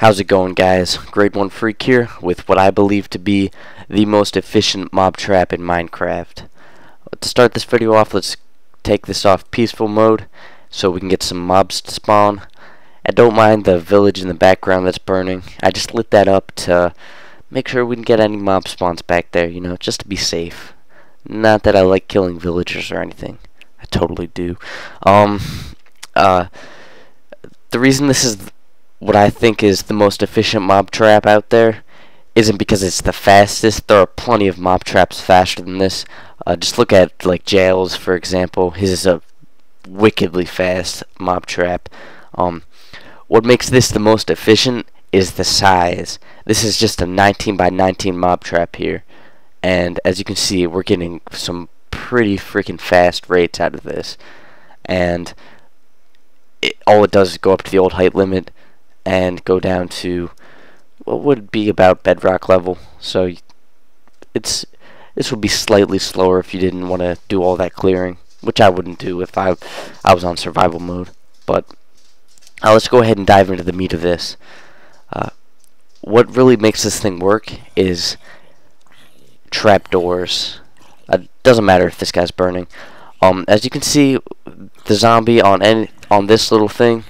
How's it going, guys? Grade 1 Freak here with what I believe to be the most efficient mob trap in Minecraft. To start this video off, let's take this off peaceful mode so we can get some mobs to spawn. And don't mind the village in the background that's burning. I just lit that up to make sure we didn't get any mob spawns back there, you know, just to be safe. Not that I like killing villagers or anything. I totally do. The reason this is what I think is the most efficient mob trap out there isn't because it's the fastest. There are plenty of mob traps faster than this. Just look at like Jails, for example. His is a wickedly fast mob trap. What makes this the most efficient is the size. This is just a 19 by 19 mob trap here, and as you can see, we're getting some pretty freaking fast rates out of this. And all it does is go up to the old height limit and go down to what would be about bedrock level. So this would be slightly slower if you didn't want to do all that clearing, which I wouldn't do if I was on survival mode. But let's go ahead and dive into the meat of this. What really makes this thing work is trapdoors. Doesn't matter if this guy's burning. As you can see, the zombie on this little thing,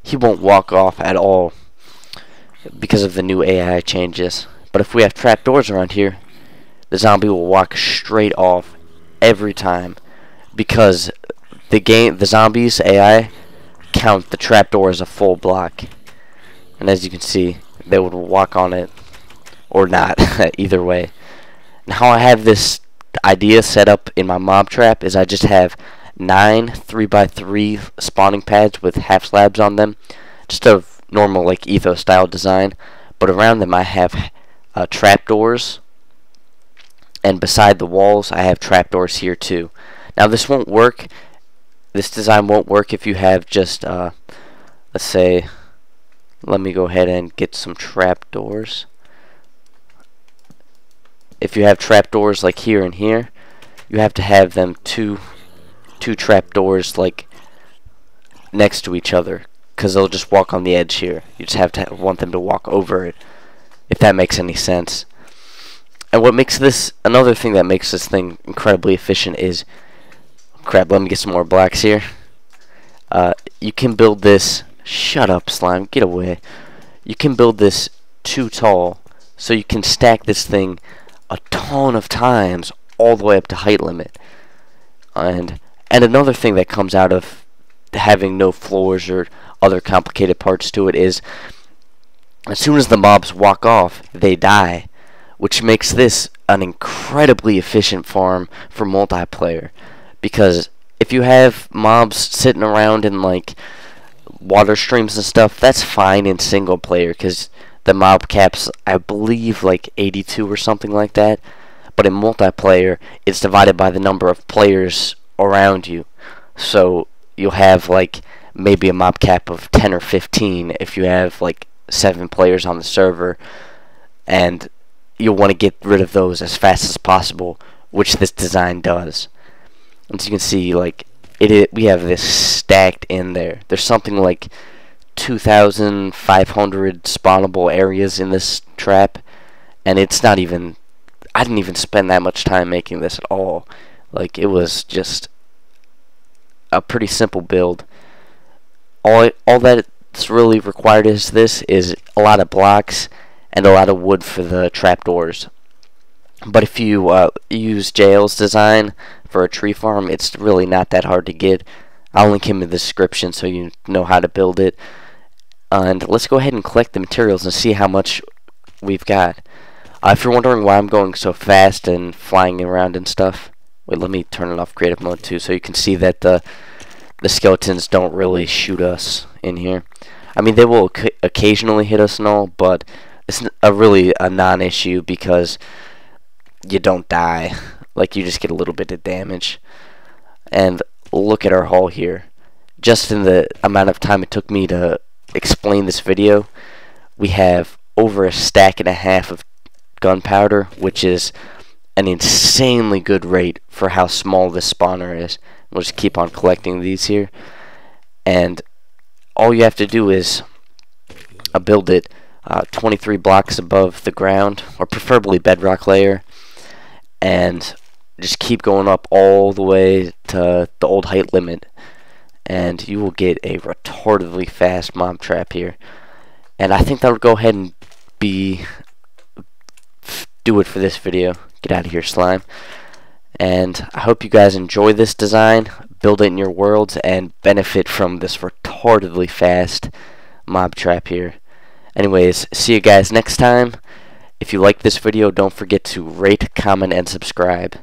he won't walk off at all because of the new AI changes. But if we have trapdoors around here, the zombie will walk straight off every time, because the zombies AI count the trapdoor as a full block, and as you can see, they would walk on it or not. Either way. And how I have this idea set up in my mob trap is I just have 9 3x3 spawning pads with half slabs on them, just a normal like ethos style design, but around them I have trapdoors, and beside the walls I have trapdoors here too. Now this won't work, this design won't work if you have just let's say, let me go ahead and get some trapdoors. If you have trapdoors like here and here, you have to have them two trapdoors like next to each other, because they'll just walk on the edge here. You just have to want them to walk over it, if that makes any sense. And what makes this, another thing that makes this thing incredibly efficient is, crap, let me get some more blocks here. You can build this, shut up slime, get away. You can build this too tall, so you can stack this thing a ton of times all the way up to height limit. And another thing that comes out of having no floors or other complicated parts to it is, as soon as the mobs walk off, they die, which makes this an incredibly efficient farm for multiplayer. Because if you have mobs sitting around in like water streams and stuff, that's fine in single player, because the mob cap's, I believe, like 82 or something like that. But in multiplayer, it's divided by the number of players around you. So you'll have like maybe a mob cap of 10 or 15 if you have like 7 players on the server, and you'll want to get rid of those as fast as possible, which this design does. As you can see, like we have this stacked in there. There's something like 2,500 spawnable areas in this trap, and it's not even, I didn't even spend that much time making this at all. Like, it was just a pretty simple build. All that's really required is a lot of blocks and a lot of wood for the trapdoors. But if you use Jail's design for a tree farm, it's really not that hard to get. I'll link him in the description so you know how to build it. And let's go ahead and collect the materials and see how much we've got. If you're wondering why I'm going so fast and flying around and stuff, wait, let me turn it off creative mode too, so you can see that the skeletons don't really shoot us in here. I mean, they will occasionally hit us and all, but it's really a non-issue because you don't die. Like, you just get a little bit of damage. And look at our haul here. Just in the amount of time it took me to explain this video, we have over a stack and a half of gunpowder, which is an insanely good rate for how small this spawner is. We'll just keep on collecting these here, and all you have to do is build it 23 blocks above the ground, or preferably bedrock layer, and just keep going up all the way to the old height limit, and you will get a retardedly fast mob trap here. And I think that'll go ahead and do it for this video. Get out of here, slime. And I hope you guys enjoy this design, build it in your worlds, and benefit from this retardedly fast mob trap here. Anyways, see you guys next time. If you like this video, don't forget to rate, comment, and subscribe.